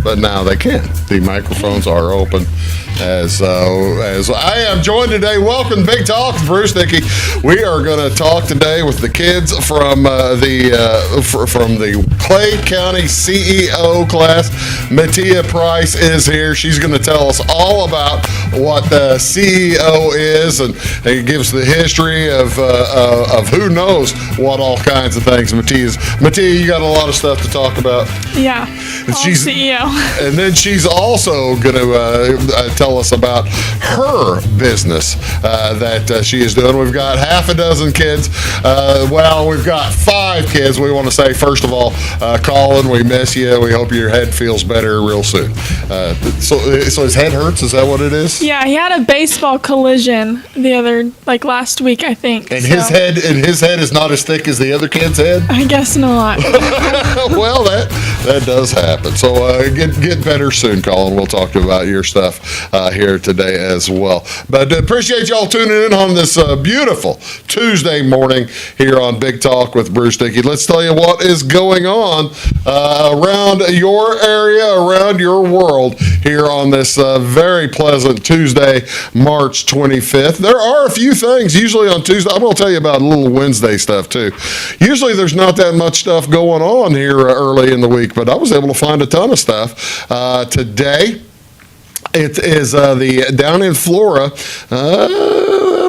but now they can. The microphones are open. As I am joined today, welcome Big Talk with Bruce Dickey. We are going to talk today with the kids from the Clay County CEO class. Matia Price is here. She's going to tell us all about what the CEO is, and it gives the history of who knows what all kinds of things. Matia, you got a lot of stuff to talk about. Yeah, she's CEO. And then she's also going to tell us about her business that she is doing. We've got half a dozen kids. We've got 5 kids. We want to say, first of all, Kollan, we miss you. We hope your head feels better real soon. So his head hurts? Is that what it is? Yeah, he had a baseball collision last week, I think. And his head is not as thick as the other kid's head? I guess not. Well, that does happen. So get better soon, Kollan. We'll talk to you about your stuff here today as well. But appreciate y'all tuning in on this beautiful Tuesday morning here on Big Talk with Bruce Dickey. Let's tell you what is going on around your area, around your world here on this very pleasant Tuesday, March 25th. There are a few things usually on Tuesday. I'm going to tell you about a little Wednesday stuff too. Usually there's not that much stuff going on here early in the week, but I was able to find a ton of stuff today. It is down in Flora.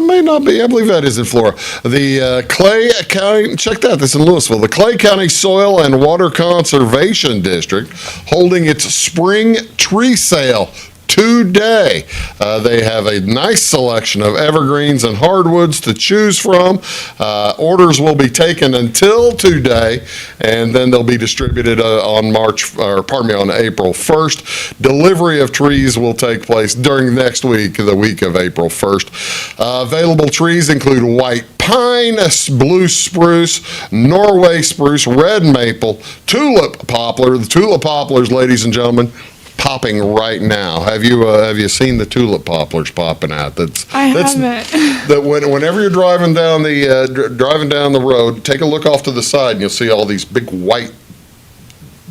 May not be. I believe that is in Flora. The Clay County. Check that. This is in Louisville. The Clay County Soil and Water Conservation District holding its spring tree sale today. They have a nice selection of evergreens and hardwoods to choose from. Orders will be taken until today, and then they'll be distributed on April 1st. Delivery of trees will take place during next week, the week of April 1st. Available trees include white pine, blue spruce, Norway spruce, red maple, tulip poplar. The tulip poplars, ladies and gentlemen, popping right now. Have you seen the tulip poplars popping out? I haven't. Whenever you're driving down the road, take a look off to the side and you'll see all these big white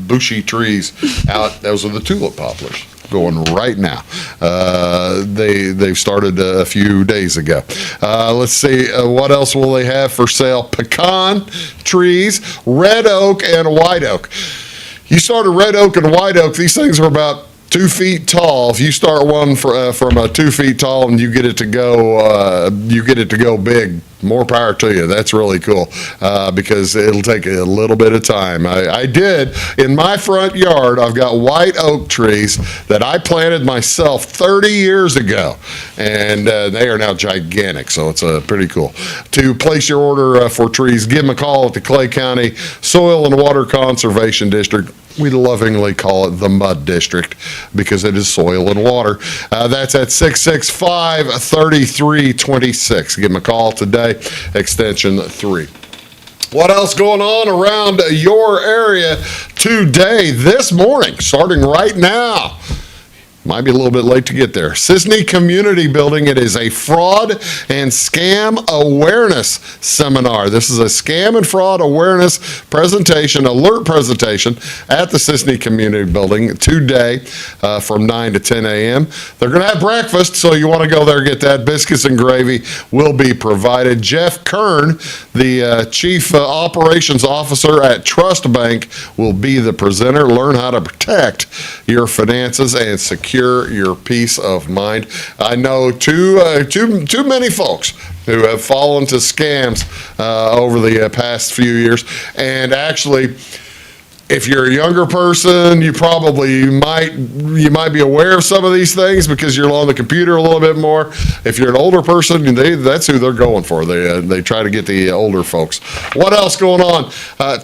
bushy trees out. Those are the tulip poplars going right now. They've started a few days ago. Let's see, what else will they have for sale? Pecan trees, red oak, and white oak. You start a red oak and white oak, these things are about 2 feet tall. If you start one from 2 feet tall and you get it to go big, more power to you. That's really cool because it'll take a little bit of time. I did in my front yard. I've got white oak trees that I planted myself 30 years ago, and they are now gigantic. So it's pretty cool. To place your order for trees, give them a call at the Clay County Soil and Water Conservation District. We lovingly call it the Mud District because it is soil and water. That's at 665-3326. Give them a call today, extension 3. What else going on around your area today, this morning, starting right now? Might be a little bit late to get there. Sisney Community Building. It is a fraud and scam awareness seminar. This is a scam and fraud awareness presentation, alert presentation at the Sisney Community Building today from 9 to 10 a.m. They're going to have breakfast, so you want to go there and get that. Biscuits and gravy will be provided. Jeff Kern, the Chief Operations Officer at Trust Bank, will be the presenter. Learn how to protect your finances and secure your peace of mind. I know too many folks who have fallen to scams over the past few years. And actually, if you're a younger person, you might be aware of some of these things because you're on the computer a little bit more. If you're an older person, that's who they're going for. They try to get the older folks. What else going on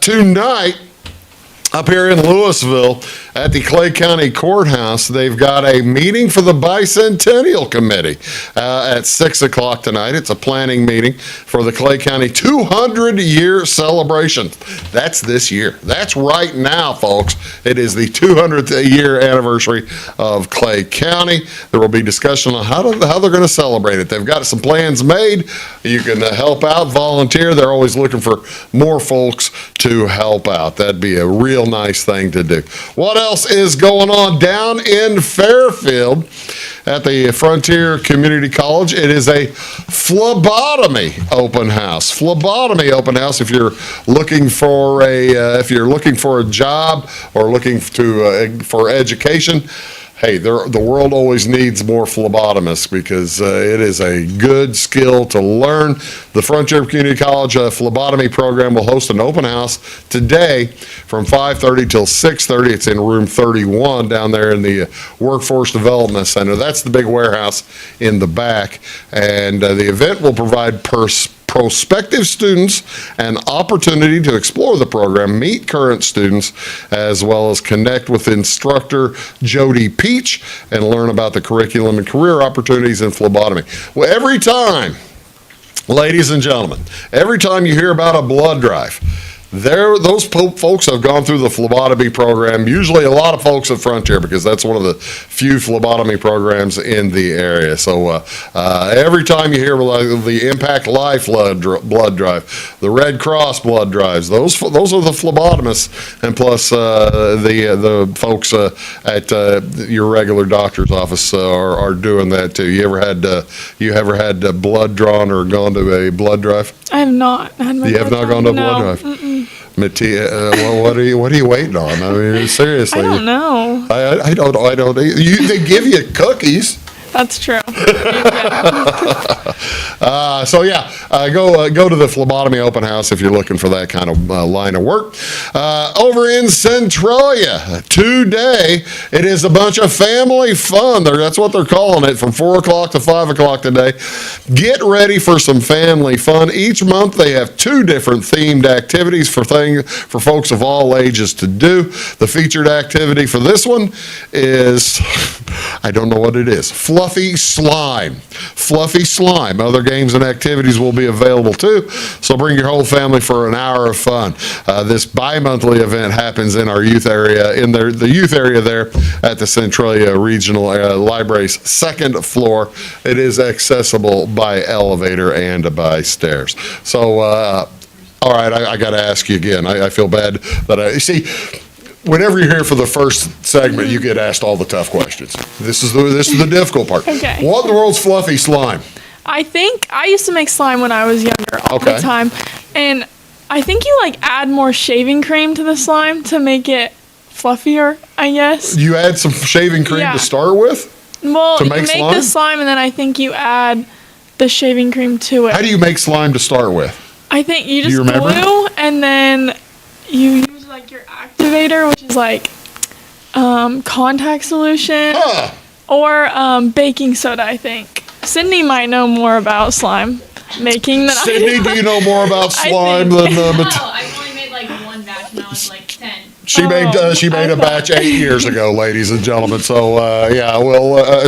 tonight? Up here in Louisville at the Clay County Courthouse, they've got a meeting for the Bicentennial Committee at 6 o'clock tonight. It's a planning meeting for the Clay County 200-year celebration. That's this year. That's right now, folks. It is the 200th year anniversary of Clay County. There will be discussion on how they're going to celebrate it. They've got some plans made. You can help out, volunteer. They're always looking for more folks to help out. That'd be a real nice thing to do. What else is going on down in Fairfield at the Frontier Community College? It is a phlebotomy open house. Phlebotomy open house. If you're looking for a job or looking for education, hey, the world always needs more phlebotomists because it is a good skill to learn. The Frontier Community College phlebotomy program will host an open house today from 5:30 till 6:30. It's in room 31 down there in the Workforce Development Center. That's the big warehouse in the back. And the event will provide prospective students an opportunity to explore the program, meet current students, as well as connect with instructor Jody Peach and learn about the curriculum and career opportunities in phlebotomy. Well, every time, ladies and gentlemen, every time you hear about a blood drive, those folks have gone through the phlebotomy program, usually a lot of folks at Frontier, because that's one of the few phlebotomy programs in the area. So every time you hear the Impact Life blood drive, the Red Cross blood drives, those are the phlebotomists, and plus the folks at your regular doctor's office are doing that too. You ever had blood drawn or gone to a blood drive? I have not. You have not gone to a blood drive? Mm-mm. Matia, well, what are you waiting on? I mean, seriously. I don't know. I don't. They give you cookies. That's true. Go to the phlebotomy open house if you're looking for that kind of line of work. Over in Centralia today, it is a bunch of family fun. That's what they're calling it, from 4 o'clock to 5 o'clock today. Get ready for some family fun. Each month they have 2 different themed activities for folks of all ages to do. The featured activity for this one is, I don't know what it is, Fluffy Slime. Fluffy Slime. Other games and activities will be available too, so bring your whole family for an hour of fun. This bi-monthly event happens in our youth area, the youth area there at the Centralia Regional Library's 2nd floor. It is accessible by elevator and by stairs. So, all right, I got to ask you again. I feel bad that see. Whenever you're here for the first segment, you get asked all the tough questions. This is the difficult part. Okay. What in the world's fluffy slime? I think I used to make slime when I was younger all the time. And I think you add more shaving cream to the slime to make it fluffier, I guess. You add some shaving cream to start with? Well, to you make the slime and then I think you add the shaving cream to it. How do you make slime to start with? I think you just glue and then you use your activator, which is contact solution or baking soda, I think. Sydney might know more about slime making than Sydney, I do. Do you know more about slime than I've only made one batch and I was 10. She made a batch 8 years ago, ladies and gentlemen. So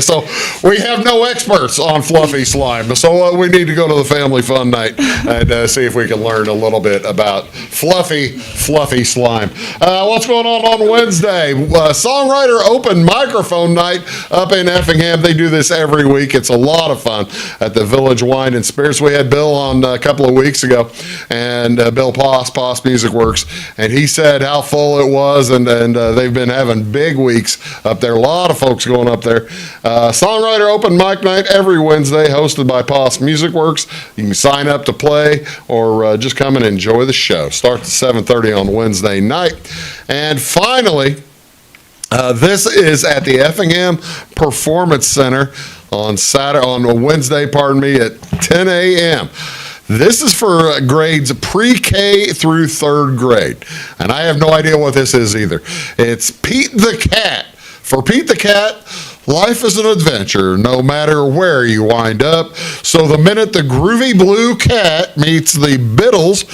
so we have no experts on fluffy slime. So we need to go to the family fun night and see if we can learn a little bit about fluffy slime. What's going on Wednesday? Songwriter open microphone night up in Effingham. They do this every week. It's a lot of fun at the Village Wine and Spirits. We had Bill on a couple of weeks ago, and Bill Poss Music Works, and he said how full it was, and they've been having big weeks up there. A lot of folks going up there. Songwriter open mic night every Wednesday, hosted by Poss Music Works. You can sign up to play or just come and enjoy the show. Starts at 7:30 on Wednesday night. And finally, this is at the Effingham Performance Center on Wednesday, at 10 a.m. This is for grades pre-K through 3rd grade. And I have no idea what this is either. It's Pete the Cat. For Pete the Cat, life is an adventure, no matter where you wind up. So the minute the groovy blue cat meets the Biddles,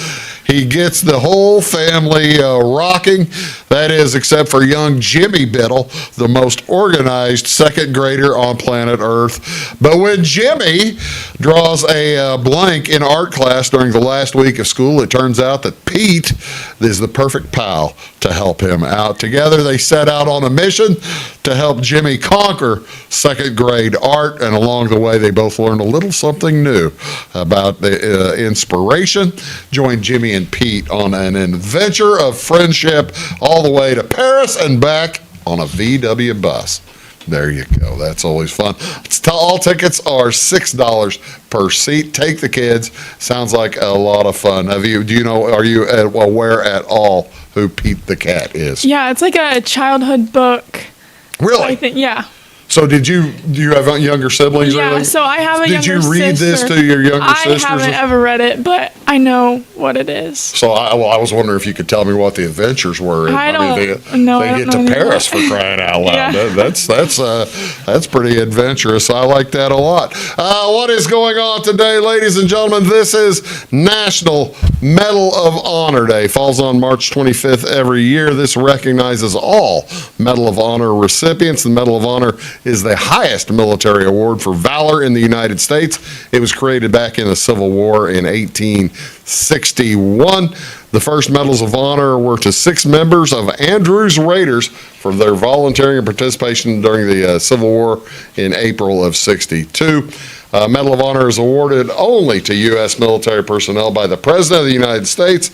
he gets the whole family rocking. That is, except for young Jimmy Biddle, the most organized 2nd grader on planet Earth. But when Jimmy draws a blank in art class during the last week of school, it turns out that Pete is the perfect pal to help him out. Together, they set out on a mission to help Jimmy conquer 2nd grade art, and along the way, they both learned a little something new about the inspiration. Join Jimmy and Pete on an adventure of friendship all the way to Paris and back on a VW bus. There you go. That's always fun. All tickets are $6 per seat. Take the kids. Sounds like a lot of fun. Are you aware at all who Pete the Cat is? Yeah, it's like a childhood book. Really? I think, yeah. So do you have younger siblings? Yeah, or anything? so I have a younger sister. Did you read this to your younger sisters? I haven't ever read it, but I know what it is. So I was wondering if you could tell me what the adventures were. I don't know. They get to Paris for crying out loud. Yeah. That's pretty adventurous. I like that a lot. What is going on today, ladies and gentlemen? This is National Medal of Honor Day. Falls on March 25th every year. This recognizes all Medal of Honor recipients. The Medal of Honor is the highest military award for valor in the United States. It was created back in the Civil War in 1861. The first Medals of Honor were to 6 members of Andrews Raiders for their volunteering and participation during the Civil War in April of '62. Medal of Honor is awarded only to U.S. military personnel by the President of the United States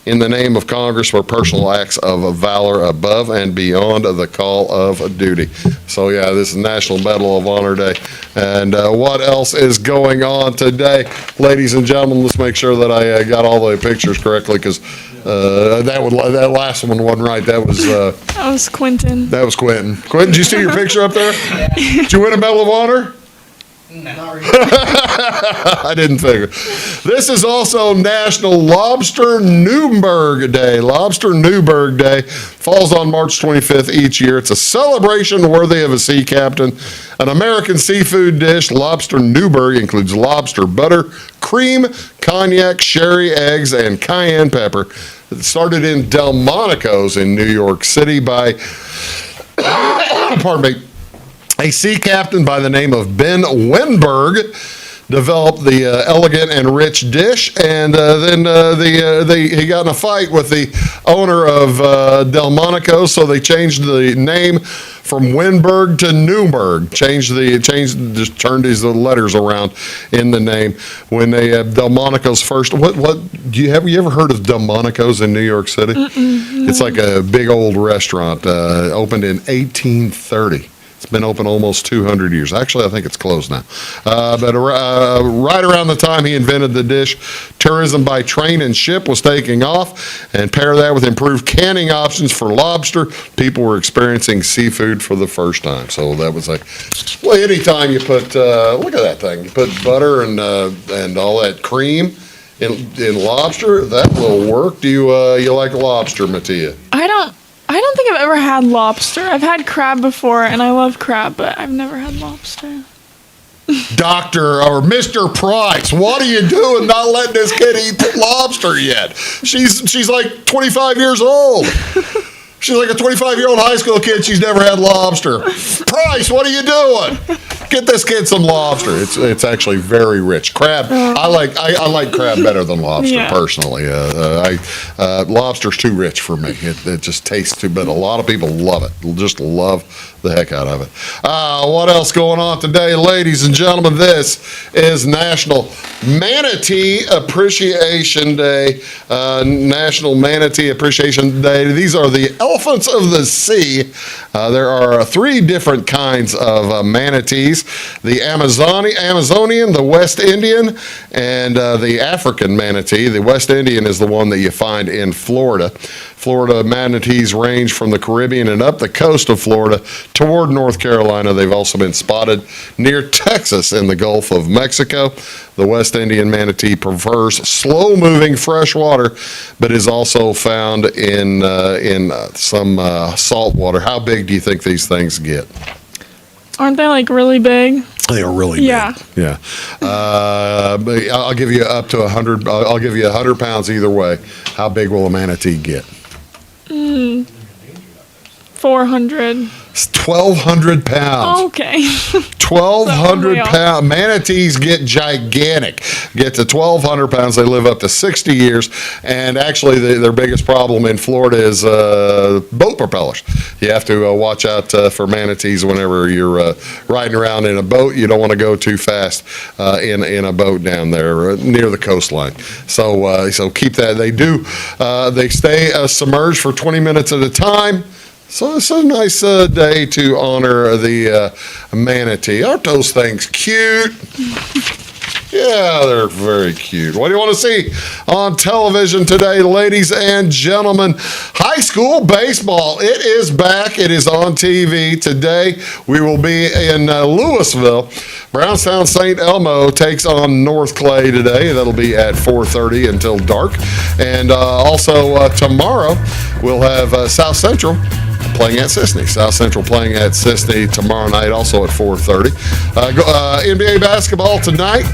in the name of Congress for personal acts of valor above and beyond the call of duty. So yeah, this is National Medal of Honor Day. And what else is going on today? Ladies and gentlemen, let's make sure that I got all the pictures correctly, because that last one wasn't right. That was Quentin. That was Quentin. Quentin, did you see your picture up there? Did you win a Medal of Honor? No. I didn't figure. This is also National Lobster Newburg Day. Lobster Newburg Day falls on March 25th each year. It's a celebration worthy of a sea captain. An American seafood dish, lobster Newburg, includes lobster butter, cream, cognac, sherry, eggs, and cayenne pepper. It started in Delmonico's in New York City by, pardon me, a sea captain by the name of Ben Wenberg developed the elegant and rich dish, and then he got in a fight with the owner of Delmonico, so they changed the name from Wenberg to Newburg. Just turned these letters around in the name. When they Delmonico's first, what have you ever heard of Delmonico's in New York City? No. It's like a big old restaurant, opened in 1830. It's been open almost 200 years. Actually, I think it's closed now. But right around the time he invented the dish, tourism by train and ship was taking off, and pair that with improved canning options for lobster, people were experiencing seafood for the first time. So that was like, well, anytime you put, look at that thing, you put butter and all that cream in lobster, that will work. Do you like lobster, Matia? I don't think I've ever had lobster. I've had crab before, and I love crab, but I've never had lobster. Dr. or Mr. Price, what are you doing not letting this kid eat lobster yet? She's like 25 years old. She's like a 25-year-old high school kid. She's never had lobster. Price, what are you doing? Get this kid some lobster. It's actually very rich. Crab. I like crab better than lobster personally. Lobster's too rich for me. It just tastes too. But a lot of people love it. Just love the heck out of it. What else going on today, ladies and gentlemen? This is National Manatee Appreciation Day. National Manatee Appreciation Day. These are the elephants of the sea. There are 3 different kinds of manatees: the Amazonian, the West Indian, and the African manatee. The West Indian is the one that you find in Florida. Florida manatees range from the Caribbean and up the coast of Florida toward North Carolina. They've also been spotted near Texas in the Gulf of Mexico. The West Indian manatee prefers slow-moving fresh water, but is also found in some salt water. How big do you think these things get? Aren't they like really big? They are really big. Yeah. I'll give you up to 100. I'll give you 100 pounds either way. How big will a manatee get? 400. 1,200 pounds. Okay. 1,200 pounds. Manatees get gigantic. Get to 1,200 pounds. They live up to 60 years. And actually, their biggest problem in Florida is boat propellers. You have to watch out for manatees whenever you're riding around in a boat. You don't want to go too fast in a boat down there near the coastline. So keep that. They stay submerged for 20 minutes at a time. So it's a nice day to honor the manatee. Aren't those things cute? Yeah, they're very cute. What do you want to see on television today, ladies and gentlemen? High school baseball. It is back. It is on TV today. We will be in Louisville. Brownstown St. Elmo takes on North Clay today. That'll be at 4:30 until dark. And also tomorrow we'll have South Central playing at Sisney. South Central playing at Sisney tomorrow night, also at 4:30. NBA basketball tonight.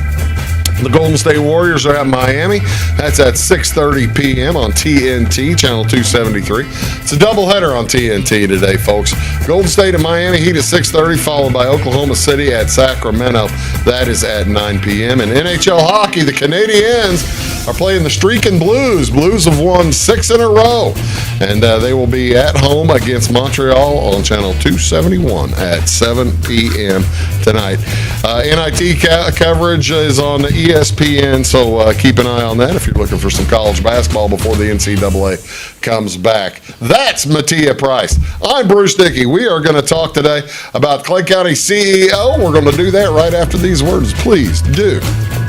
The Golden State Warriors are at Miami. That's at 6:30 p.m. on TNT, channel 273. It's a doubleheader on TNT today, folks. Golden State and Miami Heat at 6:30, followed by Oklahoma City at Sacramento. That is at 9 p.m. And NHL hockey, the Canadiens are playing the Streaking Blues. Blues have won 6 in a row. And they will be at home against Montreal on channel 271 at 7 p.m. tonight. NIT coverage is on ESPN, so keep an eye on that if you're looking for some college basketball before the NCAA comes back. That's Matia Price. I'm Bruce Dickey. We are going to talk today about Clay County CEO. We're going to do that right after these words. Please do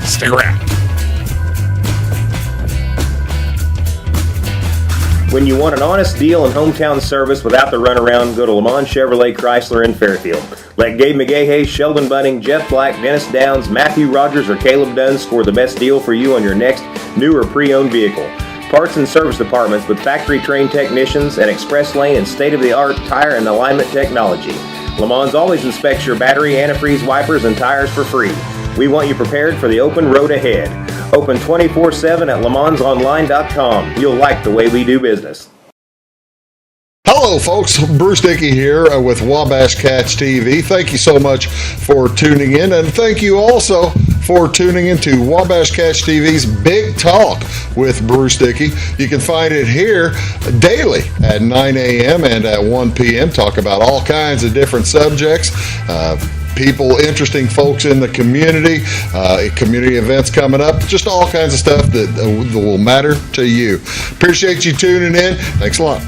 stick around. When you want an honest deal and hometown service without the runaround, go to Lamont Chevrolet Chrysler in Fairfield. Let Gabe McGahey, Sheldon Bunning, Jeff Black, Dennis Downs, Matthew Rogers, or Caleb Dunn score the best deal for you on your next new or pre-owned vehicle. Parts and service departments with factory-trained technicians and express lane and state-of-the-art tire and alignment technology. Lamont always inspects your battery, antifreeze, wipers, and tires for free. We want you prepared for the open road ahead. Open 24/7 at LeMansOnline.com. You'll like the way we do business. Hello, folks. Bruce Dickey here with Wabash Catch TV. Thank you so much for tuning in, and thank you also for tuning into Wabash Catch TV's Big Talk with Bruce Dickey. You can find it here daily at 9 a.m. and at 1 p.m. Talk about all kinds of different subjects. People, interesting folks in the community, community events coming up, just all kinds of stuff that will matter to you. Appreciate you tuning in. Thanks a lot.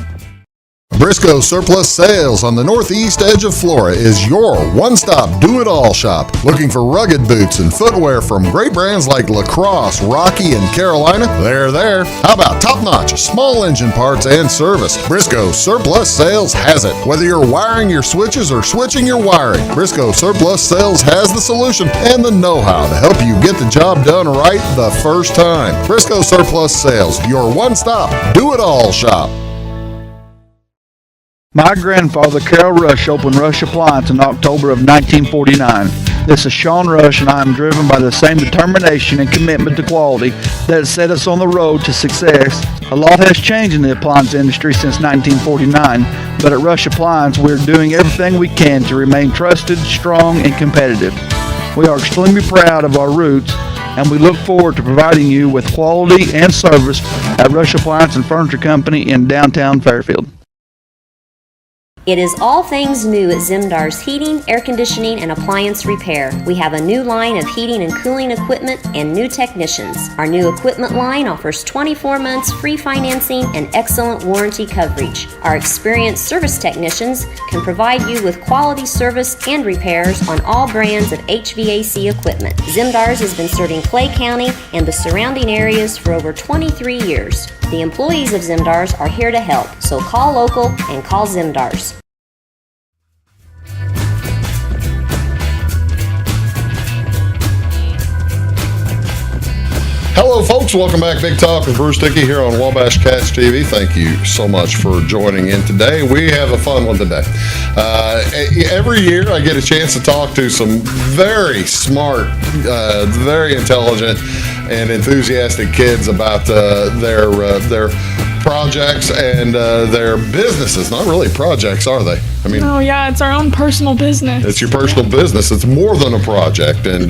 Briscoe Surplus Sales on the northeast edge of Flora is your one-stop do-it-all shop. Looking for rugged boots and footwear from great brands like Lacrosse, Rocky, and Carolina? They're there. How about top-notch small engine parts and service? Briscoe Surplus Sales has it. Whether you're wiring your switches or switching your wiring, Briscoe Surplus Sales has the solution and the know-how to help you get the job done right the first time. Briscoe Surplus Sales, your one-stop do-it-all shop. My grandfather, Carol Rush, opened Rush Appliance in October of 1949. This is Sean Rush, and I am driven by the same determination and commitment to quality that has set us on the road to success. A lot has changed in the appliance industry since 1949, but at Rush Appliance, we're doing everything we can to remain trusted, strong, and competitive. We are extremely proud of our roots, and we look forward to providing you with quality and service at Rush Appliance and Furniture Company in downtown Fairfield. It is all things new at Zimdar's Heating, Air Conditioning, and Appliance Repair. We have a new line of heating and cooling equipment and new technicians. Our new equipment line offers 24 months free financing and excellent warranty coverage. Our experienced service technicians can provide you with quality service and repairs on all brands of HVAC equipment. Zimdar's has been serving Clay County and the surrounding areas for over 23 years. The employees of Zimdar's are here to help, so call local and call Zimdar's. Hello, folks. Welcome back. Big Talk with Bruce Dickey here on Wabash Catch TV. Thank you so much for joining in today. We have a fun one today. Every year I get a chance to talk to some very smart, very intelligent, and enthusiastic kids about their projects and their businesses. Not really projects, are they? I mean, oh yeah, it's our own personal business. It's your personal business. It's more than a project, and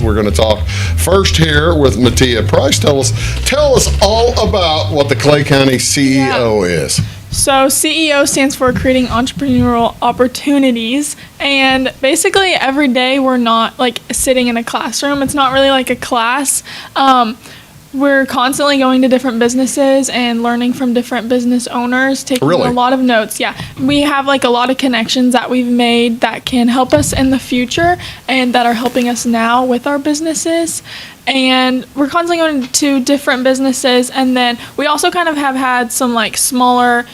we're going to talk first here with Matia Price. Tell us all about what the Clay County CEO is. So CEO stands for creating entrepreneurial opportunities, and basically every day we're not like sitting in a classroom. It's not really like a class. we're constantly going to different businesses and learning from different business owners, taking Really? a lot of notes. Yeah, we have like a lot of connections that we've made that can help us in the future and that are helping us now with our businesses. And we're constantly going to different businesses, and then we also kind of have had some like smaller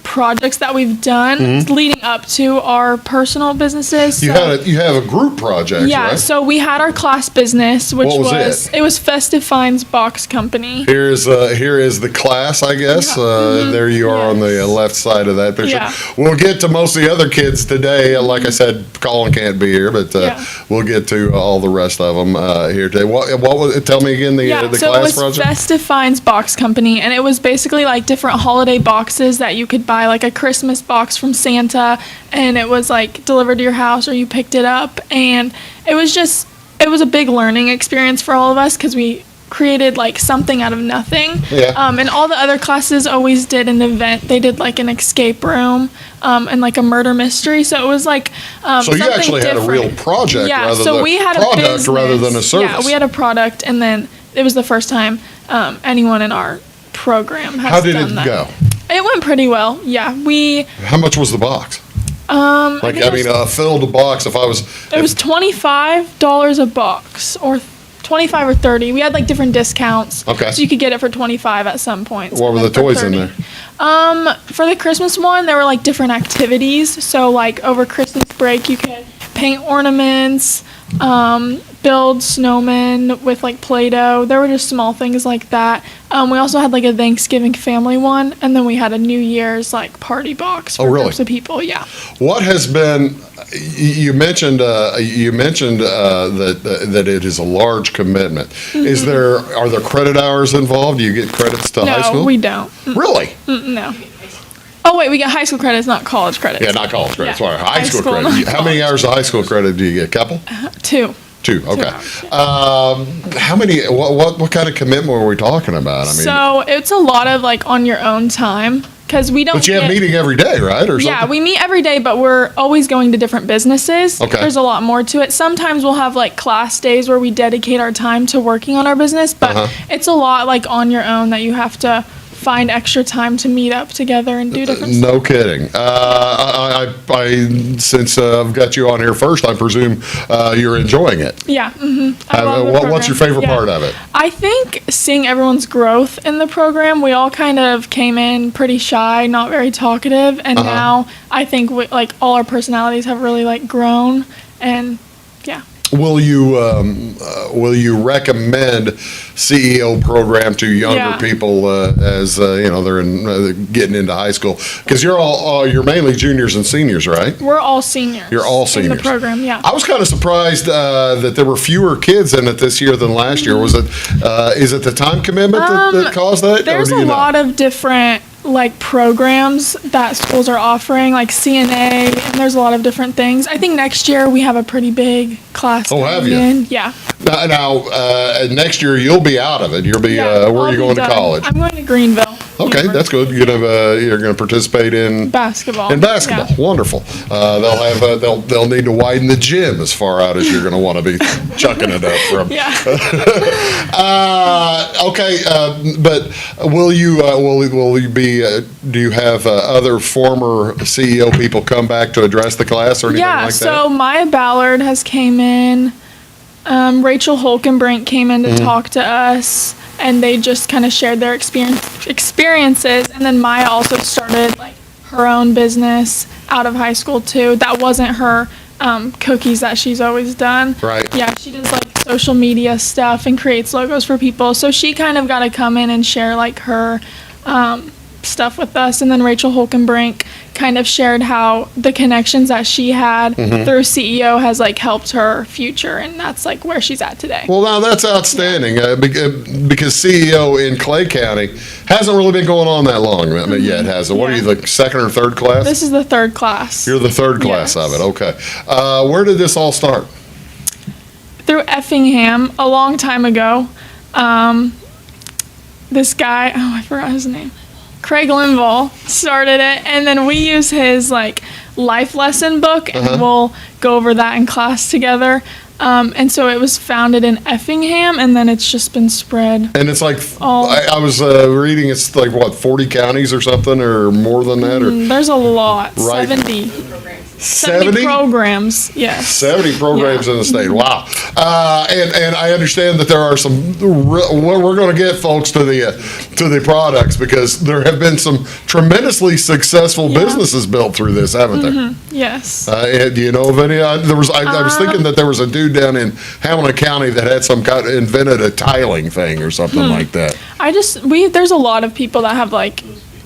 projects that we've done leading up to our personal businesses. You have a group project, yeah, right? so we had our class business, which What was it was Festive Finds Box Company. Here is the class, I guess. There you are on the left side of that picture. Yeah. We'll get to most of the other kids today. Like I said, Colin can't be here, but we'll get to all the rest of them here today. What was it? Tell me again the So class it was project. Festive Finds Box Company, and it was basically like different holiday boxes that you could buy, like a Christmas box from Santa, and it was like delivered to your house or you picked it up, and it was a big learning experience for all of us because we created like something out of nothing. Yeah. And all the other classes always did an event. They did like an escape room and like a murder mystery. So it was like So you actually had a real project rather than a service. Yeah, we had a product, and then it was the first time anyone in our program has How did done it that. go? It went pretty well. Yeah, How much was the box? A filled box. It was $25 a box, or 25 or 30. We had like different discounts. Okay. So you could get it for 25 at some points. What and were then the for toys in 30. there? For the Christmas one, there were like different activities. So like over Christmas break, you could paint ornaments, build snowmen with like Play-Doh. There were just small things like that. We also had like a Thanksgiving family one, and then we had a New Year's like party box for groups of people. Yeah. What has been? You mentioned that it is a large commitment. Are there credit hours involved? Do you get credits to high school? No, we don't. Really? No. Oh wait, we get high school credits, not college credits. Yeah, not college credits. Yeah. Sorry, high school not credit. How many hours of high school credit do you get? A couple? 2. 2. Okay. hours, yeah. How many? What kind of commitment are we talking about? I mean, so it's a lot of like on your own time, because we don't. But you have meeting every day, right? Or yeah, something? we meet every day, but we're always going to different businesses. Okay. There's a lot more to it. Sometimes we'll have like class days where we dedicate our time to working on our business, but it's a lot like on your own that you have to find extra time to meet up together and do different stuff. No kidding. Since I've got you on here first, I presume you're enjoying it. Yeah. I love the What's your program. favorite part of it? I think seeing everyone's growth in the program. We all kind of came in pretty shy, not very talkative, and now I think like all our personalities have really like grown, and yeah. Will you recommend CEO program to younger people as they're getting into high school? Because you're mainly juniors and seniors, right? We're all seniors. You're all seniors in the program, yeah. I was kind of surprised that there were fewer kids in it this year than last year. Was it? Is it the time commitment that caused that? There's a lot of different like programs that schools are offering, like CNA, and there's a lot of different things. I think next year we have a pretty big class. Oh, have you? Yeah. Now next year you'll be out of it. You'll be where are you going to college? I'm going to Greenville. Okay, that's good. You're gonna participate in basketball. Yeah. Wonderful. They'll need to widen the gym as far out as you're gonna want to be chucking it up from. Yeah. But will you be? Do you have other former CEO people come back to address the class or anything like that? Yeah. So Maya Ballard has came in. Rachel Holkenbrink came in to talk to us, and they just kind of shared their experiences. And then Maya also started like her own business out of high school too. That wasn't her cookies that she's always done. Right. Yeah, she does like social media stuff and creates logos for people. So she kind of got to come in and share like her stuff with us. And then Rachel Holkenbrink kind of shared how the connections that she had through CEO has like helped her future, and that's like where she's at today. Well, now that's outstanding because CEO in Clay County hasn't really been going on that long yet, has it? What are you, the second or third class? This is the third class. You're the third class of it. Okay. Where did this all start? Through Effingham a long time ago. This guy, I forgot his name. Craig Linville started it, and then we use his like life lesson book, and we'll go over that in class together. And so it was founded in Effingham, and then it's just been spread. And it's like, All- I was reading, it's like, what, 40 counties or something, or more than that? Or There's a lot. Right. 70 70? programs, yes. 70 programs Yeah. in the state. Wow. And I understand that there are some, we're going to get folks to the products, because there have been some tremendously successful Yeah. businesses built through this, haven't there? Yes. And do you know of any? I was thinking that there was a dude down in Hamilton County that had some kind of invented a tiling thing or something like that. There's a lot of people that have like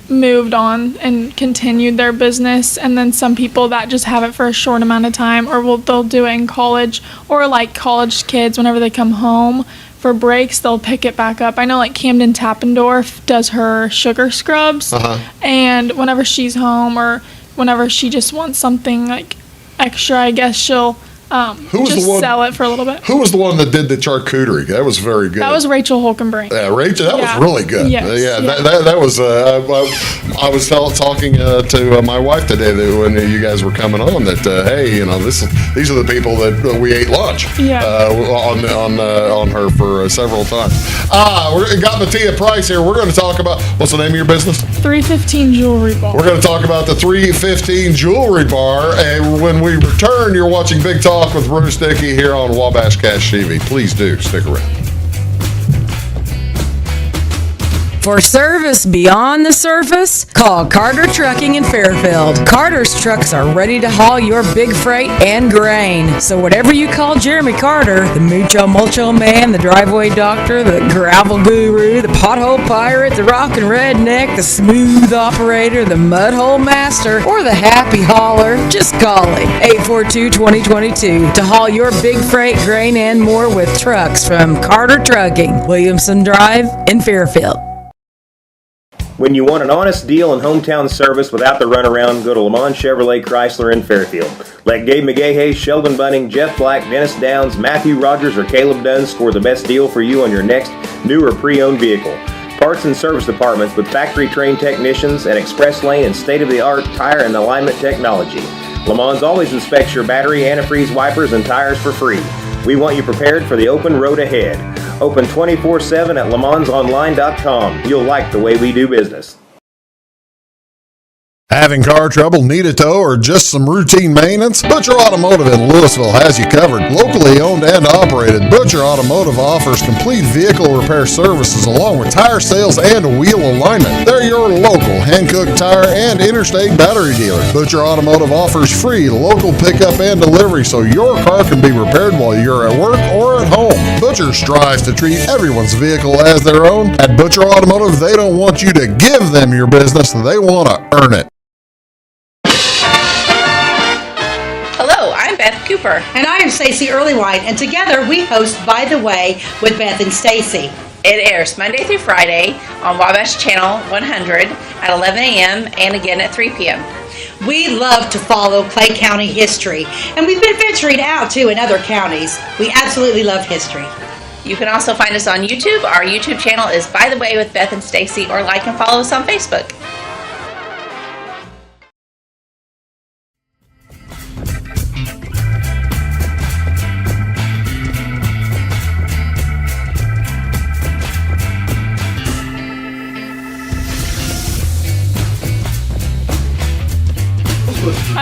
moved on and continued their business, and then some people that just have it for a short amount of time, or they'll do it in college, or like college kids whenever they come home for breaks, they'll pick it back up. I know like Camden Tappendorf does her sugar scrubs, and whenever she's home or whenever she just wants something like extra, I guess she'll just sell it for a little bit. Who was the one that did the charcuterie? That was very good. That was Rachel Holkenbrink. Yeah, Rachel, that Yeah. was really good. Yes, Yeah, yeah. that was. I was talking to my wife today that when you guys were coming on that hey, these are the people that we ate lunch. Yeah. On her for several times. We got Matia Price here. We're going to talk about, what's the name of your business? 315 Jewelry Bar. We're going to talk about the 315 Jewelry Bar, and when we return, you're watching Big Talk with Bruce Dickey here on Wabash Cash TV. Please do stick around. For service beyond the surface, call Carter Trucking in Fairfield. Carter's trucks are ready to haul your big freight and grain. So whatever you call Jeremy Carter, the Mucho Mulcho Man, the driveway doctor, the gravel guru, the pothole pirate, the rockin' redneck, the smooth operator, the mudhole master, or the happy hauler, just call him. 842-2022 to haul your big freight, grain, and more with trucks from Carter Trucking, Williamson Drive in Fairfield. When you want an honest deal and hometown service without the runaround, go to Lamont Chevrolet Chrysler in Fairfield. Let Gabe McGahey, Sheldon Bunning, Jeff Black, Dennis Downs, Matthew Rogers, or Caleb Dunn score the best deal for you on your next new or pre-owned vehicle. Parts and service departments with factory-trained technicians and express lane and state-of-the-art tire and alignment technology. Lamont always inspects your battery, antifreeze, wipers, and tires for free. We want you prepared for the open road ahead. Open 24/7 at LeMansOnline.com. You'll like the way we do business. Having car trouble, need a tow, or just some routine maintenance? Butcher Automotive in Louisville has you covered. Locally owned and operated, Butcher Automotive offers complete vehicle repair services along with tire sales and wheel alignment. They're your local Hankook tire and interstate battery dealer. Butcher Automotive offers free local pickup and delivery so your car can be repaired while you're at work or at home. Butcher strives to treat everyone's vehicle as their own. At Butcher Automotive, they don't want you to give them your business, they want to earn it. Hello, I'm Beth Cooper. And I am Stacey Earlywhite, and together we host By the Way with Beth and Stacey. It airs Monday through Friday on Wabash Channel 100 at 11 a.m. and again at 3 p.m. We love to follow Clay County history, and we've been venturing out too in other counties. We absolutely love history. You can also find us on YouTube. Our YouTube channel is By the Way with Beth and Stacey, or like and follow us on Facebook.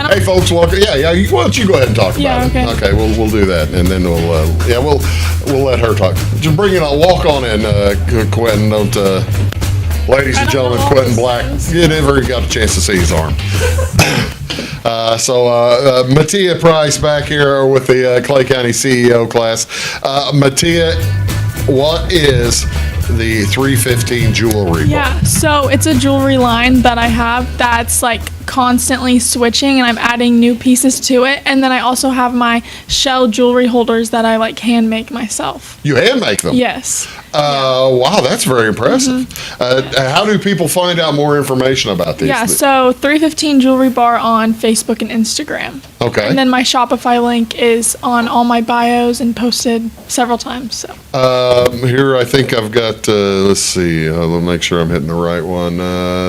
Hey folks, welcome. Yeah. Why don't you go ahead and talk about Yeah, it? okay. Okay, we'll do that, and then we'll let her talk. Just bring it on. Walk on in, Quentin. Don't, ladies and gentlemen, Quentin Black. You never got a chance to see his arm. Matia Price back here with the Clay County CEO class. Matia, what is the 315 jewelry bar? Yeah, so it's a jewelry line that I have that's like constantly switching, and I'm adding new pieces to it. And then I also have my shell jewelry holders that I like hand make myself. You hand make them? Yes. Wow, that's very impressive. How do people find out more information about these? Yeah, so 315 Jewelry Bar on Facebook and Instagram. Okay. And then my Shopify link is on all my bios and posted several times. So Here, I think I've got, let's see, let me make sure I'm hitting the right one.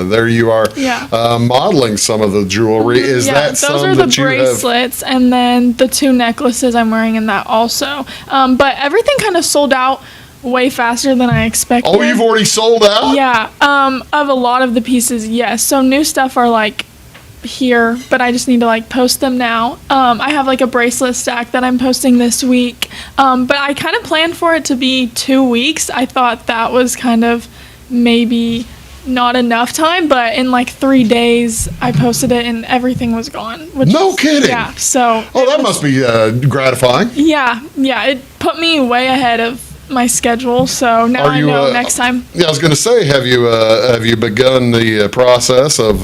There you are. Yeah. Modeling. So some of the jewelry. Is that those some are the that you have? bracelets, and then the 2 necklaces I'm wearing in that also. But everything kind of sold out way faster than I expected. Oh, you've already sold out? Yeah, of a lot of the pieces, yes. So new stuff are like here, but I just need to like post them now. I have like a bracelet stack that I'm posting this week, but I kind of planned for it to be 2 weeks. I thought that was kind of maybe not enough time, but in like 3 days I posted it and everything was gone. No kidding. Yeah, so. Oh, that must be gratifying. Yeah, it put me way ahead of my schedule, so now I know next time. Yeah, I was going to say, have you begun the process of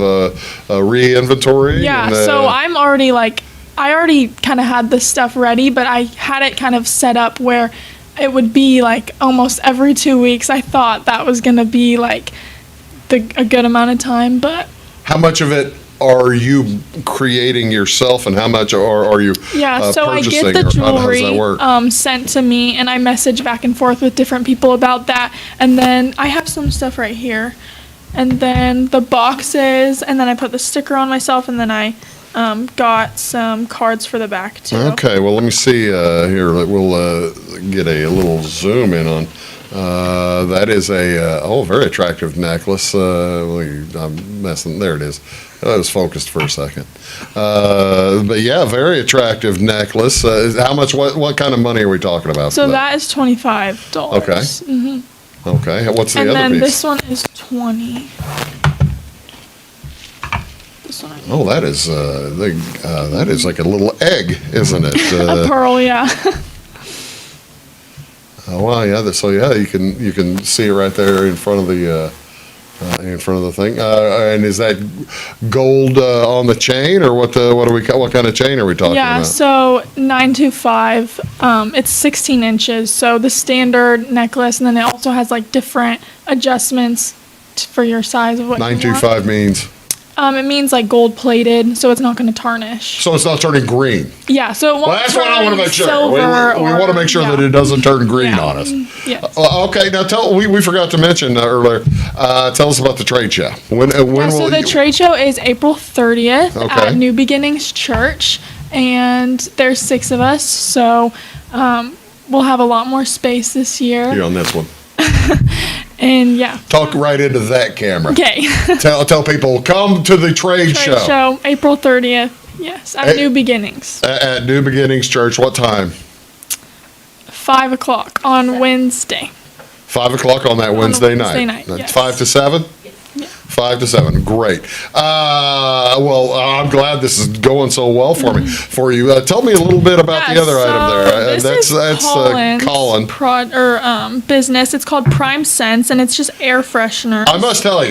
re-inventory? Yeah, so I'm already like, I already kind of had the stuff ready, but I had it kind of set up where it would be like almost every 2 weeks. I thought that was going to be like a good amount of time, but. How much of it are you creating yourself, and how much are you so I purchasing? get the How does that jewelry work? sent to me, and I message back and forth with different people about that. And then I have some stuff right here, and then the boxes, and then I put the sticker on myself, and then I got some cards for the back too. Okay, well, let me see here. We'll get a little zoom in on. That is a very attractive necklace. I'm messing. There it is. I was focused for a second. But yeah, very attractive necklace. How much? What kind of money are we talking about? So that is $25. Okay. Mm-hmm. Okay. What's the and other then piece? this one is $20. This one. Oh, that is like a little egg, isn't it? A pearl, yeah. Oh wow, yeah. So yeah, you can see it right there in front of the thing. And is that gold on the chain, or what kind of chain are we talking Yeah, about? so 925. It's 16 inches. So the standard necklace, and then it also has like different adjustments for your size of what you want. 925 means. It means like gold plated, so it's not going to tarnish. So it's not turning green. Yeah, so it won't. Well, that's what I want to make sure. We Silver want to make sure that it doesn't turn green Yeah. on us. Yes. Okay, now we forgot to mention earlier. Tell us about the trade show. When So will the trade show is April 30th Okay. at New Beginnings Church, and there's 6 of us, so we'll have a lot more space this year. Here on this one. And yeah. Talk right into that camera. Okay. Tell people, come to the trade Trade show, April 30th. Yes, at New Beginnings. At New Beginnings Church. What time? 5 o'clock on Wednesday. 5 o'clock on that Wednesday night. That's That's 5 to 7? Yeah. 5 to 7. Great. Well, I'm glad this is going so well for you. Tell me a little bit about the other item there. This is Kollan's Kollan. business. It's called Prime Sense, and it's just air freshener. I must tell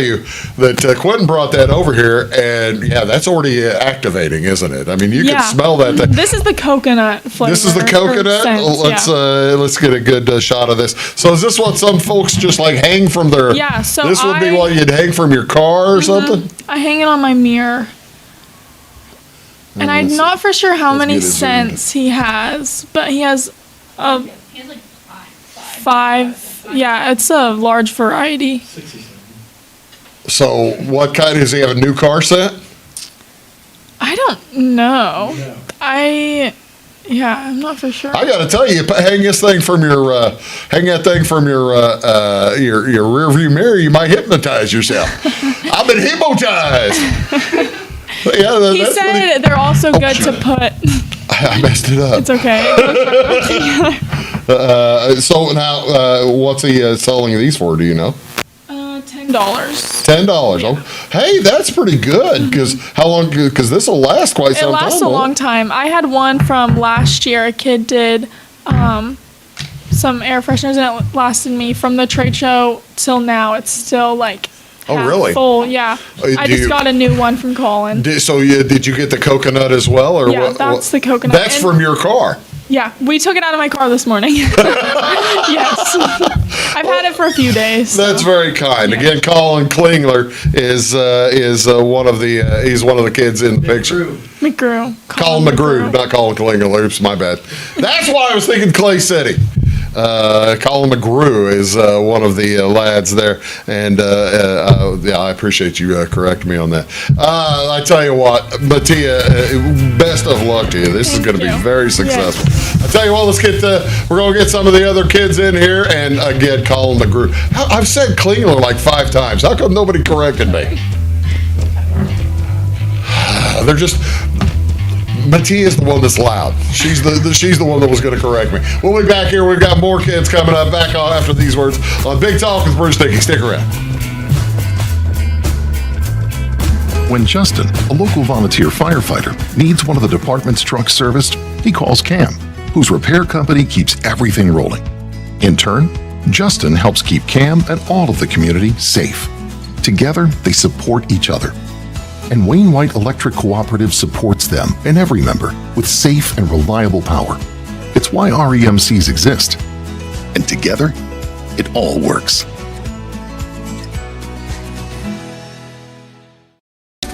you that Quentin brought that over here, and yeah, that's already activating, isn't it? I mean, you can smell that thing. This is the coconut flavor. This is the coconut. Scent, Let's get a good shot of this. So is this what some folks just like hang from their? Yeah. So this would be what you'd hang from your car or something. I hang it on my mirror, and I'm not for sure how many get it zoomed. scents he has, but he has He has like 5. Yeah, it's a large variety. So what kind? Does he have a new car set? I don't know. I'm not for sure. I got to tell you, hang that thing from your rear view mirror. You might hypnotize yourself. I've been hypnotized. Yeah, He said they're also good to put. I messed it up. It's okay. So now, what's he selling these for? Do you know? $10. $10. Oh, hey, that's pretty good. Because how long? Because this will last quite some It time. lasts a long time. I had one from last year. A kid did some air fresheners, and it lasted me from the trade show till now. It's still like half really? full. Yeah. I just got a new one from Kollan. Did you get the coconut as well, or Yeah, what? that's the coconut. That's And- from your car. Yeah, we took it out of my car this morning. Yes. I've had it for a few days. So. That's very kind. Again, Colin Klingler is one of the he's one of the kids in the picture. McGrew. Kollan McGrew, not Colin Klingler. Oops, my bad. That's why I was thinking Clay City. Kollan McGrew is one of the lads there, and yeah, I appreciate you correcting me on that. I tell you what, Matia, best of luck to you. This is going to be very successful. I tell you what, we're going to get some of the other kids in here, and again, Kollan McGrew. I've said Klingler like 5 times. How come nobody corrected me? They're just. Matia's the one that's loud. She's the one that was going to correct me. We'll be back here. We've got more kids coming up. Back on after these words on Big Talk with Bruce Dickey. Stick around. When Justin, a local volunteer firefighter, needs one of the department's trucks serviced, he calls Cam, whose repair company keeps everything rolling. In turn, Justin helps keep Cam and all of the community safe. Together, they support each other. And Wayne White Electric Cooperative supports them and every member with safe and reliable power. It's why REMCs exist. And together, it all works.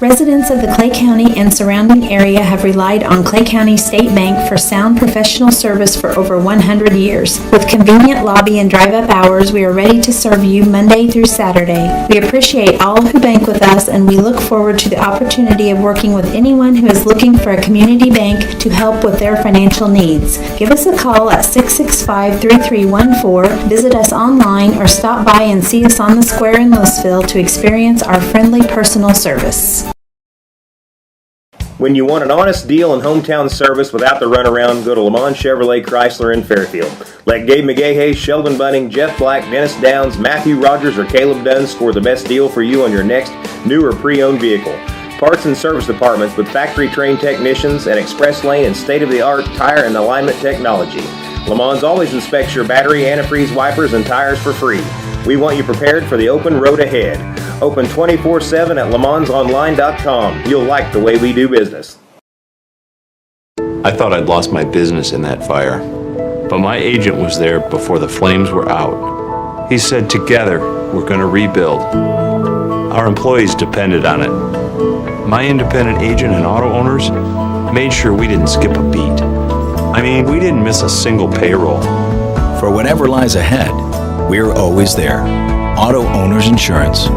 Residents of the Clay County and surrounding area have relied on Clay County State Bank for sound professional service for over 100 years. With convenient lobby and drive-up hours, we are ready to serve you Monday through Saturday. We appreciate all who bank with us, and we look forward to the opportunity of working with anyone who is looking for a community bank to help with their financial needs. Give us a call at 665-3314, visit us online, or stop by and see us on the square in Louisville to experience our friendly personal service. When you want an honest deal and hometown service without the runaround, go to Le Mans Chevrolet Chrysler in Fairfield. Let Gabe McGahey, Sheldon Bunning, Jeff Black, Dennis Downs, Matthew Rogers, or Caleb Dunn score the best deal for you on your next new or pre-owned vehicle. Parts and service departments with factory-trained technicians and express lane and state-of-the-art tire and alignment technology. Le Mans always inspects your battery, antifreeze, wipers, and tires for free. We want you prepared for the open road ahead. Open 24/7 at lemansonline.com. You'll like the way we do business. I thought I'd lost my business in that fire, but my agent was there before the flames were out. He said, together, we're going to rebuild. Our employees depended on it. My independent agent and auto owners made sure we didn't skip a beat. I mean, we didn't miss a single payroll. For whatever lies ahead, we're always there. Auto Owners Insurance.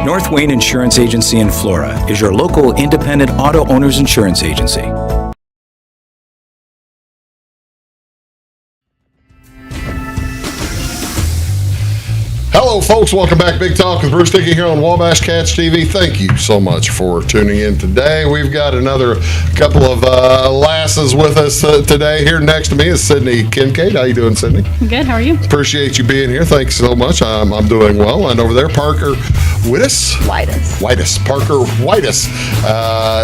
North Wayne Insurance Agency in Flora is your local independent auto owners insurance agency. Hello, folks. Welcome back. Big Talk with Bruce Dickey here on Wabash Cats TV. Thank you so much for tuning in today. We've got another couple of lasses with us today. Here next to me is Sydney Kincaid. How you doing, Sydney? Good. How are you? Appreciate you being here. Thanks so much. I'm doing well. And over there, Parker Whitis. Parker Whitis.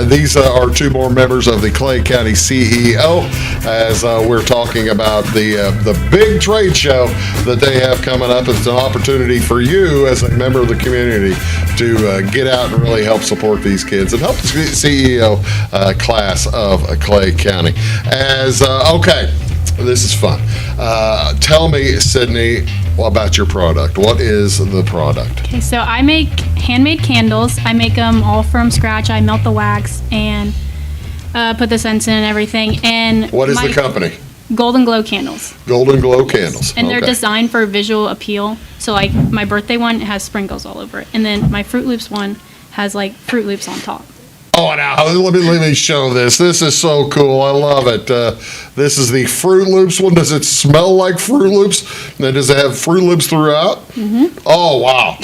These are 2 more members of the Clay County CEO as we're talking about the big trade show that they have coming up. It's an opportunity for you as a member of the community to get out and really help support these kids and help the CEO class of Clay County. Okay, this is fun. Tell me, Sydney, about your product. What is the product? Okay, so I make handmade candles. I make them all from scratch. I melt the wax and put the scents in and everything. And what is the company? Golden Glow Candles. Golden Glow Candles. And they're designed for visual appeal. So like my birthday one has sprinkles all over it. And then my Fruit Loops one has like Fruit Loops on top. Oh, now let me show this. This is so cool. I love it. This is the Fruit Loops one. Does it smell like Fruit Loops? And does it have Fruit Loops throughout? Mm-hmm. Oh, wow.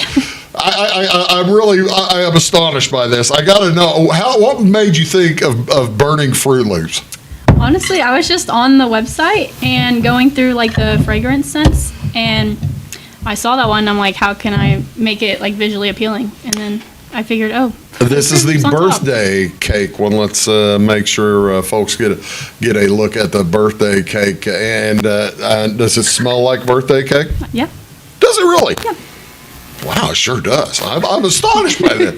I am astonished by this. I got to know, what made you think of burning Fruit Loops? Honestly, I was just on the website and going through like the fragrance scents, and I saw that one and I'm like, how can I make it like visually appealing? And then I figured, this is the birthday cake one. Let's make sure folks get a look at the birthday cake. And does it smell like birthday cake? Yeah. Does it really? Yeah. Wow, it sure does. I'm astonished by that.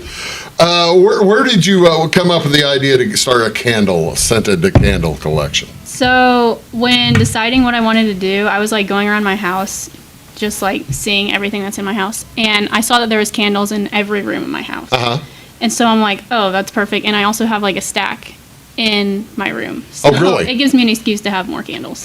Where did you come up with the idea to start a scented candle collection? So when deciding what I wanted to do, I was like going around my house, just like seeing everything that's in my house. And I saw that there was candles in every room in my house. Uh-huh. And so I'm like, oh, that's perfect. And I also have like a stack in my room. So Oh, really? It gives me an excuse to have more candles.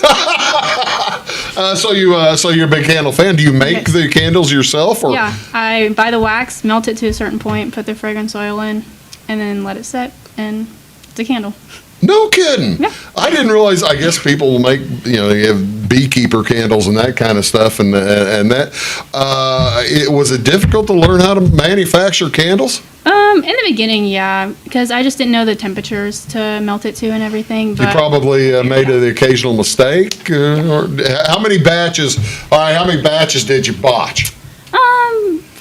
So you're a big candle fan. Do you make the candles yourself, or? Yeah, I buy the wax, melt it to a certain point, put the fragrance oil in, and then let it set, and it's a candle. No kidding. Yeah. I didn't realize. I guess people will make, you have beekeeper candles and that kind of stuff, and that. Was it difficult to learn how to manufacture candles? In the beginning, yeah, because I just didn't know the temperatures to melt it to and everything. But You probably made the occasional mistake. Or how many batches? All right, how many batches did you botch?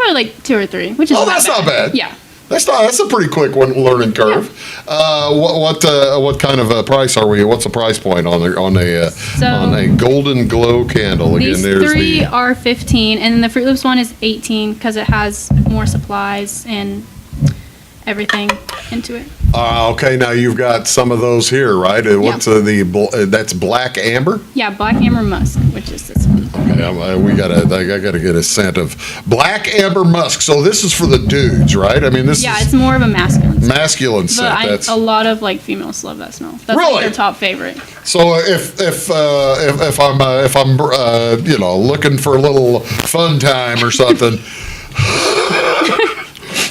probably like 2 or 3, which is that's not bad. Yeah. That's a pretty quick learning curve. What kind of price are we? What's the price point on a Golden Glow candle? These 3 are 15, and then the Fruit Loops one is 18 because it has more supplies and everything into it. Okay, now you've got some of those here, right? What's that's black amber? Yeah, Black Amber Musk, which is this one. Okay, I gotta get a scent of black amber musk. So this is for the dudes, right? I mean, it's more of a masculine scent. Masculine scent. But a lot of females love that smell. That's Really? their top favorite. So if I'm looking for a little fun time or something,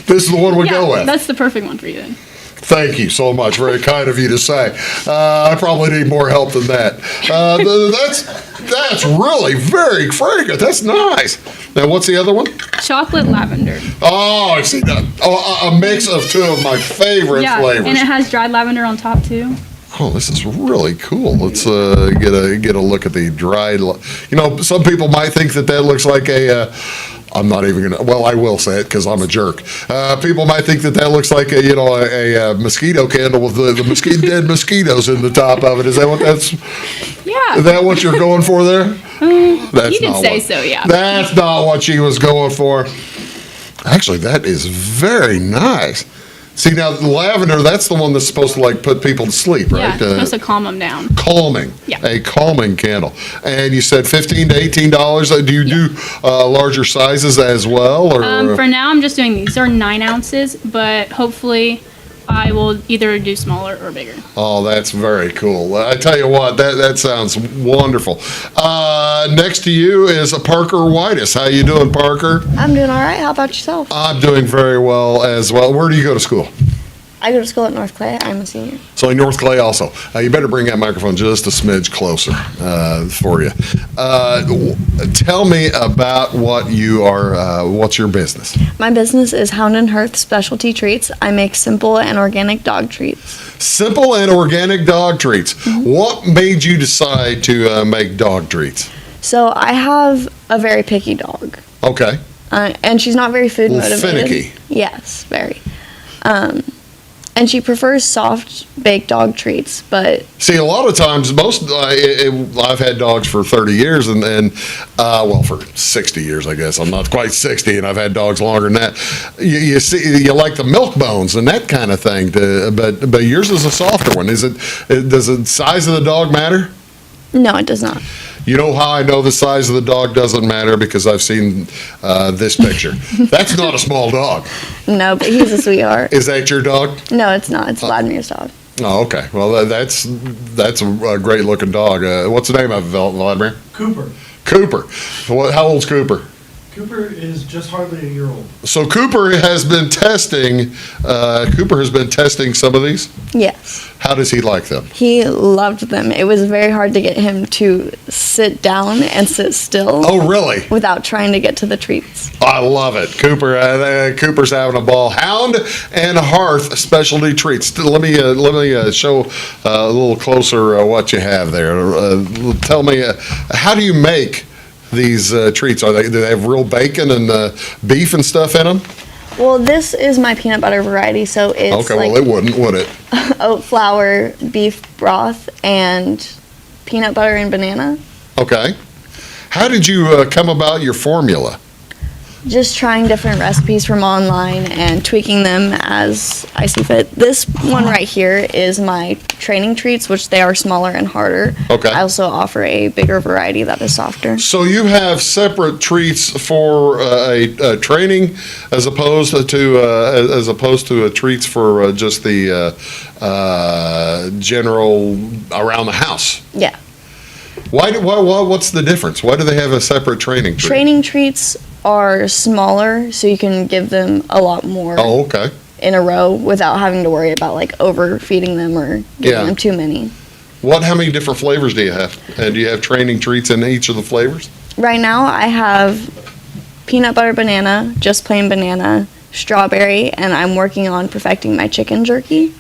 this is the one we go with. That's the perfect one for you then. Thank you so much. Very kind of you to say. I probably need more help than that. That's really very fragrant. That's nice. Now, what's the other one? Chocolate lavender. Oh, I see that. A mix of 2 of my favorite flavors. And it has dried lavender on top too. Oh, this is really cool. Let's get a look at the dried. Some people might think that looks like a. I'm not even gonna. Well, I will say it because I'm a jerk. People might think that looks like a mosquito candle with the dead mosquitoes in the top of it. Is that what that's? Yeah. Is that what you're going for there? You could say so, yeah. That's not what she was going for. Actually, that is very nice. See, now the lavender, that's the one that's supposed to put people to sleep, right? Yeah, it's supposed to calm them down. Calming. Yeah. A calming candle. And you said $15 to $18. Do you do larger sizes as well? Or? For now, I'm just doing these. They're 9 ounces, but hopefully I will either do smaller or bigger. Oh, that's very cool. I tell you what, that sounds wonderful. Next to you is Parker Whitis. How you doing, Parker? I'm doing all right. How about yourself? I'm doing very well as well. Where do you go to school? I go to school at North Clay. I'm a senior. So in North Clay also. You better bring that microphone just a smidge closer for you. Tell me about what you are, what's your business? My business is Hound and Hearth Specialty Treats. I make simple and organic dog treats. Simple and organic dog treats. Mm-hmm. What made you decide to make dog treats? So I have a very picky dog. Okay. And she's not very food motivated. Finicky. Yes, very. And she prefers soft baked dog treats, but see, a lot of times, I've had dogs for 30 years, and for 60 years, I guess. I'm not quite 60, and I've had dogs longer than that. You see, you like the milk bones and that kind of thing, but yours is a softer one. Does the size of the dog matter? No, it does not. You know how I know the size of the dog doesn't matter? Because I've seen this picture. That's not a small dog. No, but he's a sweetheart. Is that your dog? No, it's not. It's Vladimir's dog. Oh, okay. Well, that's a great looking dog. What's the name of it, Vladimir? Cooper. Cooper. How old's Cooper? Cooper is just hardly a year old. So Cooper has been testing some of these? Yes. How does he like them? He loved them. It was very hard to get him to sit down and sit still. Oh, really? Without trying to get to the treats. I love it. Cooper's having a ball. Hound and Hearth Specialty Treats. Let me show a little closer what you have there. Tell me, how do you make these treats? Do they have real bacon and beef and stuff in them? Well, this is my peanut butter variety, so it's okay. Well, it wouldn't, would it? Oat flour, beef broth, and peanut butter and banana. Okay. How did you come about your formula? just trying different recipes from online and tweaking them as I see fit. This one right here is my training treats, which they are smaller and harder. Okay. I also offer a bigger variety that is softer. So you have separate treats for a training as opposed to treats for just the general around the house. Yeah. What's the difference? Why do they have a separate training treat? Training treats are smaller, so you can give them a lot more. Oh, okay. In a row without having to worry about like overfeeding them or giving them too many. How many different flavors do you have? And do you have training treats in each of the flavors? Right now I have peanut butter banana, just plain banana, strawberry, and I'm working on perfecting my chicken jerky.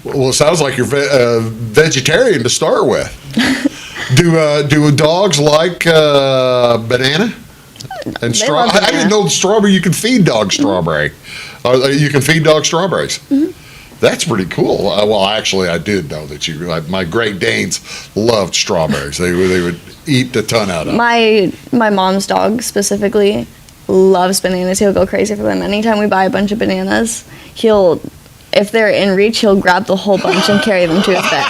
Well, it sounds like you're vegetarian to start with. Do dogs like banana and strawberry? I didn't know strawberry. You can feed dogs strawberry. You can feed dogs strawberries. Mm-hmm. That's pretty cool. Well, actually, I did know that my Great Danes loved strawberries. They would eat a ton out of them. My mom's dog specifically loves bananas. He'll go crazy for them. Anytime we buy a bunch of bananas, if they're in reach, he'll grab the whole bunch and carry them to his bed.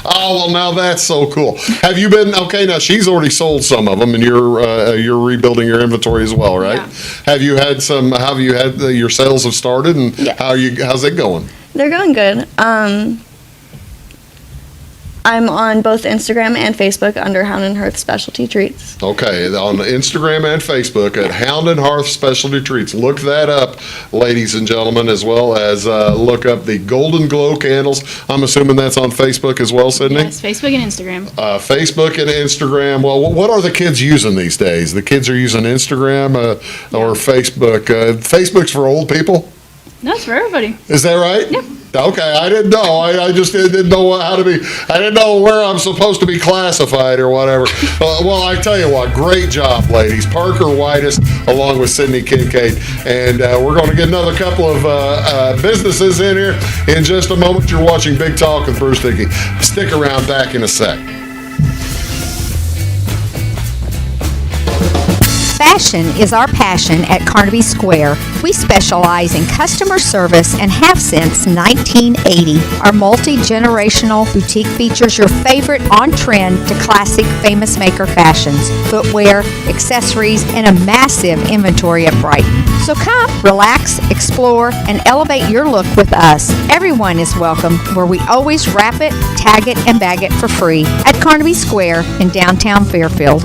Oh, well, now that's so cool. Have you been, okay, now she's already sold some of them and you're rebuilding your inventory as well, right? Yeah. Have you had your sales have started and how's it going? They're going good. I'm on both Instagram and Facebook under Hound and Hearth Specialty Treats. Okay, on Instagram and Facebook at Hound and Hearth Specialty Treats. Look that up, ladies and gentlemen, as well as look up the Golden Glow candles. I'm assuming that's on Facebook as well, Sydney? Yes, Facebook and Instagram. Facebook and Instagram. Well, what are the kids using these days? The kids are using Instagram or Facebook. Facebook's for old people? No, it's for everybody. Is that right? Yep. Okay, I didn't know. I just didn't know how to be. I didn't know where I'm supposed to be classified or whatever. Well, I tell you what, great job, ladies. Parker Whitis, along with Sydney Kincaid, and we're going to get another couple of businesses in here in just a moment. You're watching Big Talk with Bruce Dickey. Stick around, back in a sec. Fashion is our passion at Carnaby Square. We specialize in customer service and have since 1980. Our multi-generational boutique features your favorite on-trend to classic famous maker fashions, footwear, accessories, and a massive inventory at Brighton. So come, relax, explore, and elevate your look with us. Everyone is welcome, where we always wrap it, tag it, and bag it for free at Carnaby Square in downtown Fairfield.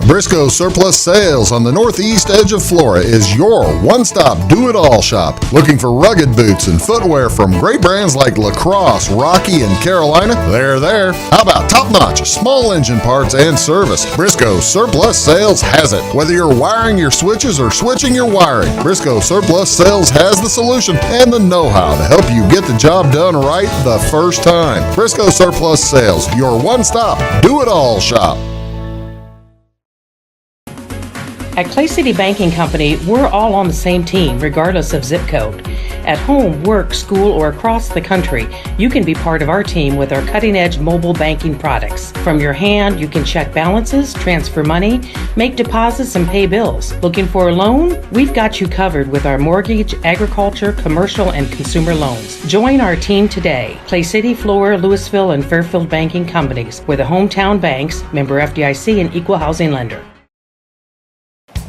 Briscoe Surplus Sales on the northeast edge of Flora is your one-stop do-it-all shop. Looking for rugged boots and footwear from great brands like Lacrosse, Rocky, and Carolina? They're there. How about top-notch small engine parts and service? Briscoe Surplus Sales has it. Whether you're wiring your switches or switching your wiring, Briscoe Surplus Sales has the solution and the know-how to help you get the job done right the first time. Briscoe Surplus Sales, your one-stop do-it-all shop. At Clay City Banking Company, we're all on the same team, regardless of zip code. At home, work, school, or across the country, you can be part of our team with our cutting-edge mobile banking products. From your hand, you can check balances, transfer money, make deposits, and pay bills. Looking for a loan? We've got you covered with our mortgage, agriculture, commercial, and consumer loans. Join our team today. Clay City, Flora, Louisville, and Fairfield Banking Companies. We're the hometown banks, member FDIC, and equal housing lender.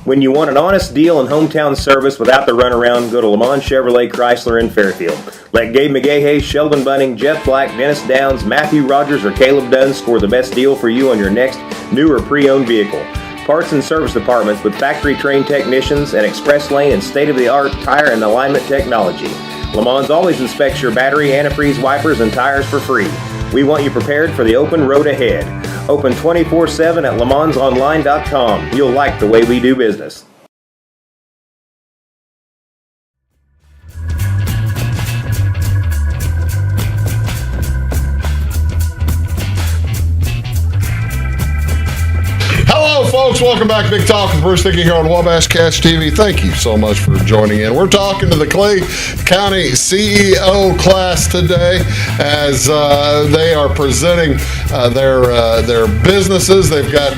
When you want an honest deal and hometown service without the runaround, go to Lamont Chevrolet Chrysler in Fairfield. Let Gabe McGahey, Sheldon Bunning, Jeff Black, Dennis Downs, Matthew Rogers, or Caleb Dunn score the best deal for you on your next new or pre-owned vehicle. Parts and service departments with factory-trained technicians and express lane and state-of-the-art tire and alignment technology. Lamont's always inspects your battery, antifreeze, wipers, and tires for free. We want you prepared for the open road ahead. Open 24/7 at LaMonsOnline.com. You'll like the way we do business. Hello, folks, welcome back. Big Talk with Bruce Dickey here on Wabash Catch TV. Thank you so much for joining in. We're talking to the Clay County CEO class today as they are presenting their businesses. They've got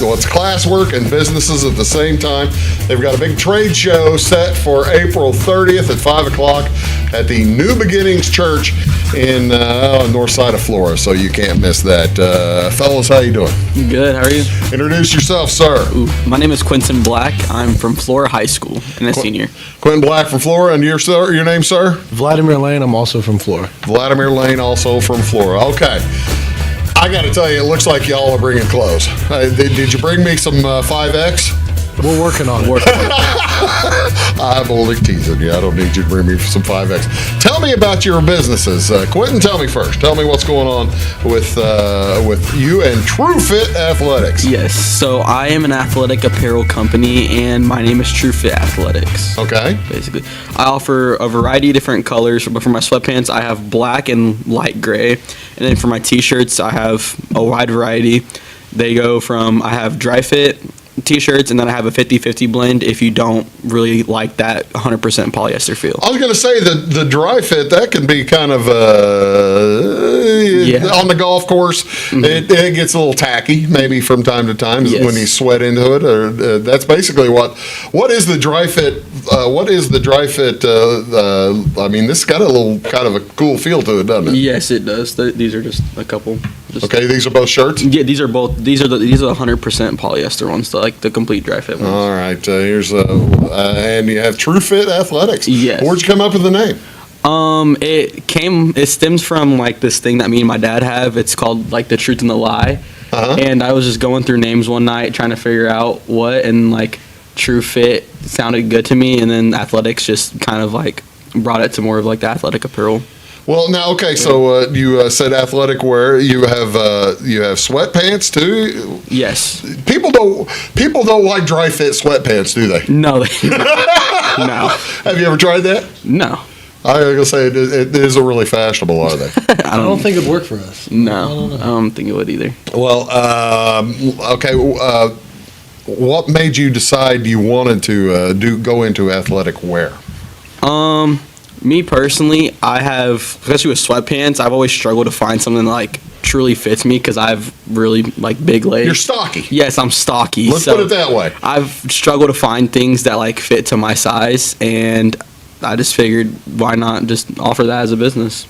what's classwork and businesses at the same time. They've got a big trade show set for April 30th at 5 o'clock at the New Beginnings Church in north side of Flora, so you can't miss that. Fellas, how you doing? Good, how are you? Introduce yourself, sir. My name is Quentin Black. I'm from Flora High School and a senior. Quentin Black from Flora, and your name, sir? Vladimir Lane, I'm also from Flora. Vladimir Lane, also from Flora. Okay. I got to tell you, it looks like y'all are bringing clothes. Did you bring me some 5X? We're working on it. I'm only teasing you. I don't need you to bring me some 5X. Tell me about your businesses. Quentin, tell me first. Tell me what's going on with you and True Fit Athletics. Yes, so I am an athletic apparel company, and my name is True Fit Athletics. Okay. Basically, I offer a variety of different colors, but for my sweatpants, I have black and light gray. And then for my t-shirts, I have a wide variety. They go from, I have dry fit t-shirts, and then I have a 50-50 blend if you don't really like that 100% polyester feel. I was going to say the dry fit, that can be kind of on the golf course. Mm-hmm. It gets a little tacky maybe from time to time when you sweat into it. Or that's basically what is the dry fit. What is the dry fit? I mean, this has got a little kind of a cool feel to it, doesn't it? Yes, it does. These are just a couple. Okay, these are both shirts? Yeah, these are both. These are the 100% polyester ones, like the complete dry fit ones. All right, here's and you have True Fit Athletics. Yes. Where'd you come up with the name? It stems from like this thing that me and my dad have. It's called like The Truth and the Lie. Uh-huh. And I was just going through names one night trying to figure out what, and like True Fit sounded good to me, and then athletics just kind of like brought it to more of like the athletic apparel. Well, now, okay, so you said athletic wear. You have sweatpants too. Yes. People don't like dry fit sweatpants, do they? No, no. Have you ever tried that? No. I was gonna say it isn't really fashionable, are they? I don't think it'd work for us. No, I don't think it would either. Well, okay. What made you decide you wanted to go into athletic wear? Me personally, I have, especially with sweatpants, I've always struggled to find something that like truly fits me because I've really like big legs. You're stocky. Yes, I'm stocky. Let's put it that way. I've struggled to find things that like fit to my size, and I just figured why not just offer that as a business.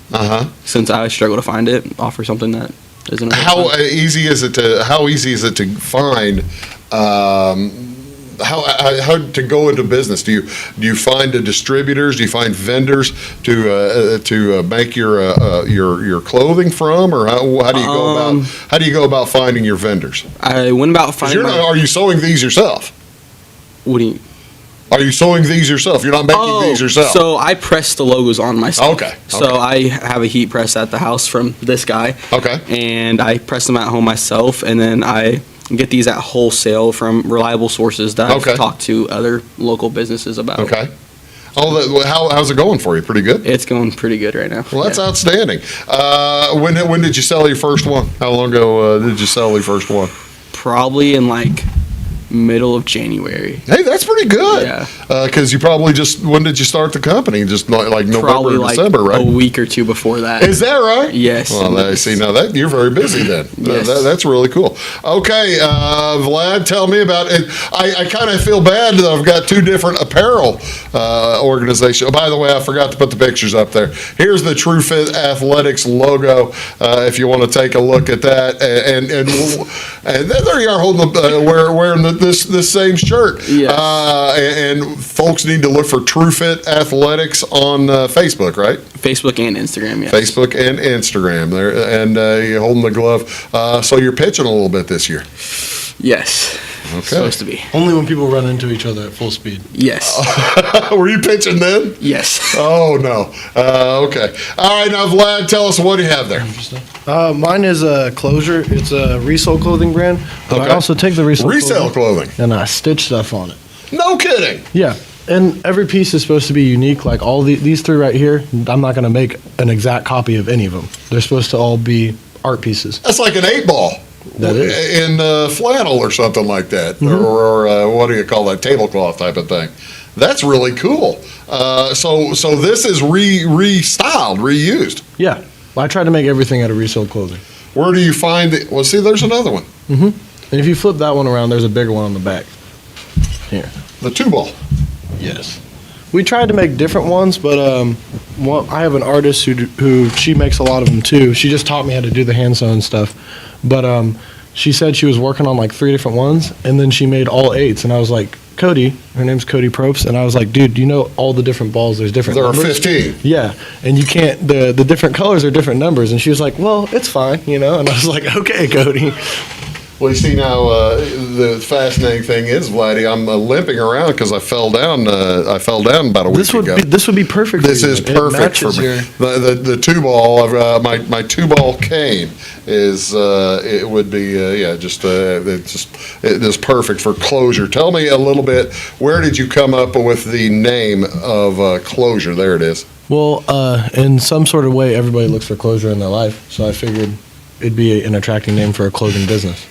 Since I struggle to find it, offer something that isn't. How easy is it to find? How to go into business? Do you find the distributors? Do you find vendors to make your clothing from, or how do you go about finding your vendors? I went about finding. Are you sewing these yourself? What do you? Are you sewing these yourself? You're not making these yourself. So I press the logos on myself. Okay. So I have a heat press at the house from this guy. Okay. And I press them at home myself, and then I get these at wholesale from reliable sources that I've talked to other local businesses about. Okay. How's it going for you? Pretty good? It's going pretty good right now. Well, that's outstanding. When did you sell your first one? How long ago did you sell your first one? Probably in like middle of January. Hey, that's pretty good. Yeah. Because you probably when did you start the company? Just like November probably or December, right? A week or two before that. Is that right? Yes. Well, see, now that you're very busy then. Yes. That's really cool. Okay, Vlad, tell me about it. I kind of feel bad that I've got two different apparel organizations. Oh, by the way, I forgot to put the pictures up there. Here's the True Fit Athletics logo. If you want to take a look at that, and there you are holding wearing this same shirt. Yes. And folks need to look for True Fit Athletics on Facebook, right? Facebook and Instagram, yes. Facebook and Instagram there, and you're holding the glove. So you're pitching a little bit this year. Yes. Okay. Supposed to be. Only when people run into each other at full speed. Yes. Were you pitching then? Yes. Oh, no. Okay. All right, now, Vlad, tell us what do you have there? Mine is a Closure. It's a resale clothing brand, but I also take the resale clothing and I stitch stuff on it. No kidding. Yeah. And every piece is supposed to be unique. Like all these three right here, I'm not going to make an exact copy of any of them. They're supposed to all be art pieces. That's like an 8-ball. in flannel or something like that, or what do you call that, tablecloth type of thing. That's really cool. So this is restyled, reused. Yeah. Well, I try to make everything out of resold clothing. Where do you find it? Well, see, there's another one. And if you flip that one around, there's a bigger one on the back. Here. The 2-ball. Yes. We tried to make different ones, but I have an artist who she makes a lot of them too. She just taught me how to do the hand sewn stuff. But she said she was working on like 3 different ones, and then she made all 8s. And I was like, Cody, her name's Cody Probst, and I was like, dude, do you know all the different balls? There's different numbers. There are 15. Yeah, and you can't, the different colors are different numbers. And she was like, well, it's fine, And I was like, okay, Cody. Well, you see now, the fascinating thing is, Vladdy, I'm limping around because I fell down. I fell down about a week ago. This would be perfect. This for you. is perfect for me. The 2-ball, my 2-ball cane is it would be it's perfect for closure. Tell me a little bit. Where did you come up with the name of closure? There it is. Well, in some sort of way, everybody looks for closure in their life, so I figured it'd be an attracting name for a clothing business.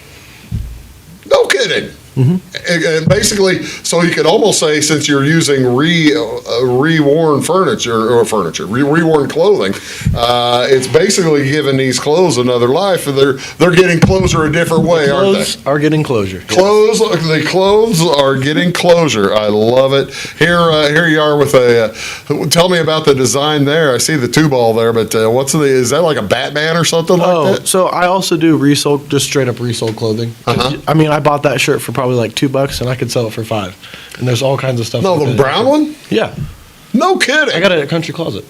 No kidding. And basically, so you could almost say, since you're using reworn reworn clothing, it's basically giving these clothes another life, and they're getting closure a different way, aren't they? Clothes are getting closure. The clothes are getting closure. I love it. Here you are with tell me about the design there. I see the 2-ball there, but is that like a Batman or something like that? So I also do resold, just straight up resold clothing. I mean, I bought that shirt for probably like $2, and I could sell it for $5. And there's all kinds of stuff. No, the brown one? Yeah. No kidding. I got it at Country Closet.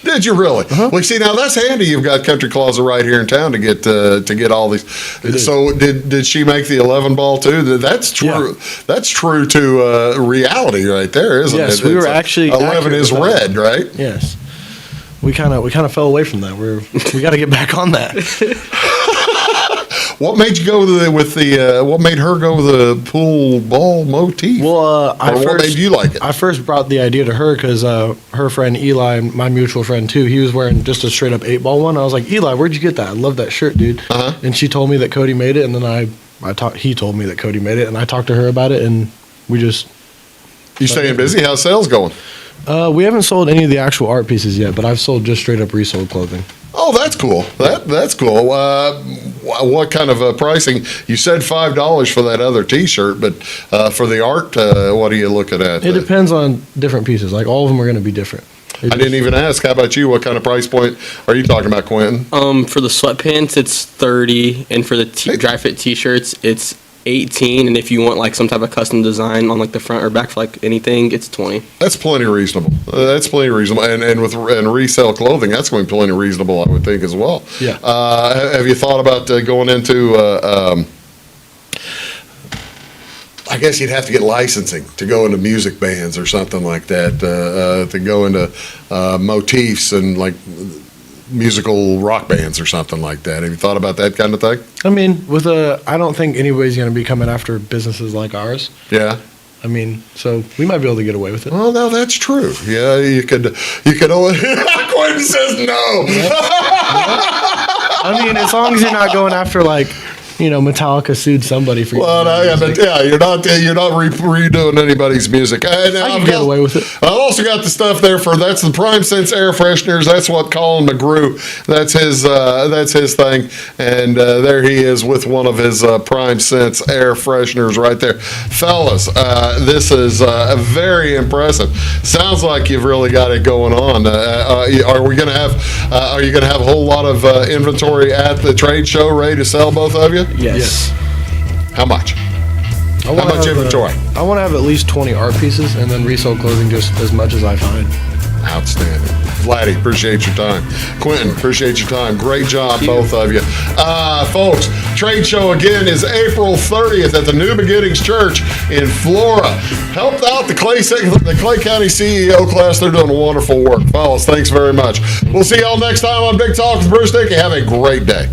Did you really? Well, see, now that's handy. You've got Country Closet right here in town to get all these. So did she make the 11-ball too? That's true. Yeah. That's true to reality right there, isn't it? Yes, we were actually 11 is red, right? Yes. We kind of fell away from that. We got to get back on that. What made you go what made her go with the pool ball motif? Well, what made you like it? I first brought the idea to her because her friend Eli, my mutual friend too, he was wearing just a straight up 8-ball one. I was like, Eli, where'd you get that? I love that shirt, dude. And she told me that Cody made it, and then he told me that Cody made it, and I talked to her about it, and we just. You staying busy? How's sales going? We haven't sold any of the actual art pieces yet, but I've sold just straight up resold clothing. Oh, that's cool. That's cool. What kind of pricing? You said $5 for that other T-shirt, but for the art, what are you looking at? It depends on different pieces. Like all of them are going to be different. I didn't even ask. How about you? What kind of price point are you talking about, Quentin? For the sweatpants, it's $30, and for the dry fit T-shirts, it's $18, and if you want like some type of custom design on like the front or back for like anything, it's $20. That's plenty reasonable. And resale clothing, that's going to be plenty reasonable, I would think, as well. Yeah. Have you thought about going into? I guess you'd have to get licensing to go into music bands or something like that. To go into motifs and like musical rock bands or something like that. Have you thought about that kind of thing? I mean, I don't think anybody's going to be coming after businesses like ours. Yeah. I mean, so we might be able to get away with it. Well, no, that's true. Yeah, you could only. Quentin says no. I mean, as long as you're not going after like, Metallica sued somebody for. Well, you're not redoing anybody's music. I can get away with it. I've also got the stuff there that's the Prime Sense air fresheners. That's what Kollan McGrew. That's his thing. And there he is with one of his Prime Sense air fresheners right there, fellas. This is very impressive. Sounds like you've really got it going on. Are you going to have a whole lot of inventory at the trade show ready to sell, both of you? Yes. How much? How much inventory? I want to have at least 20 art pieces, and then resale clothing just as much as I find. Outstanding. Vladdy, appreciate your time. Quentin, appreciate your time. Great job, both of you. Folks, trade show again is April 30th at the New Beginnings Church in Flora. Helped out the Clay County CEO class. They're doing wonderful work. Fellas, thanks very much. We'll see y'all next time on Big Talk with Bruce Dickey. Have a great day.